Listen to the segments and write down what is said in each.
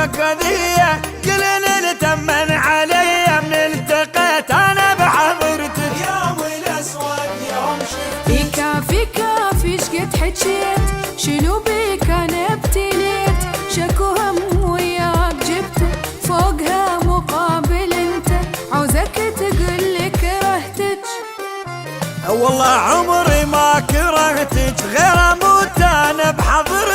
كذية كلنا نتمن علي من التقيت انا بحضرتك يوم الاسود يوم شفتك. كافي كافي شقد حجيت شنو بيك انا ابتليت شكو هم وياك جبته فوقها مقابل انت عوزك تقول لي كرهتك. والله عمري ما كرهتك غير اموت انا بحضرتك.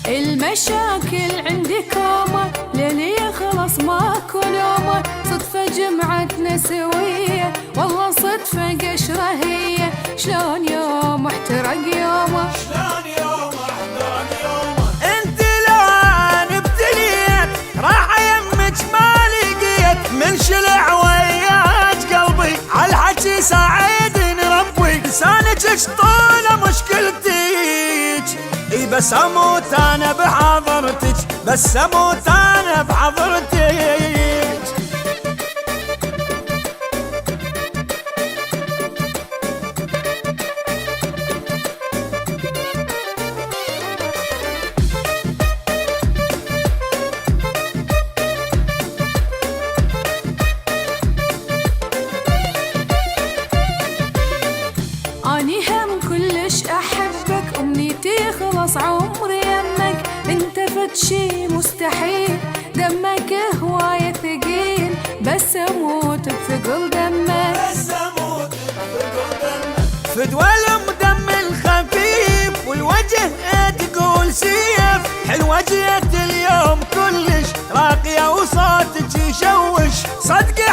المشاكل عندي كومة ليلي خلص ماكو نومة صدفة جمعتنا سوية والله صدفة قشرة هي شلون يوم احترق يومه شلون يوم احضر يومه. انت لو انا ابتليت راح يمك ما لقيت من شلع وياك قلبي عالحكي ساعدني ربي لسانك شطوله مشكلتك. اي بس اموت انا بحضرتك بس اموت انا بحضرتك. اني هم كلش احبك امنيتي خلص عمري يمك انت فد شي مستحيل دمك هواية ثقيل بس اموت بثقل دمك. بس اموت بثقل دمك. فدوى دم الخفيف والوجه تقول سيف حلوة جيت اليوم كلش راقية وصوتك يشوش صدق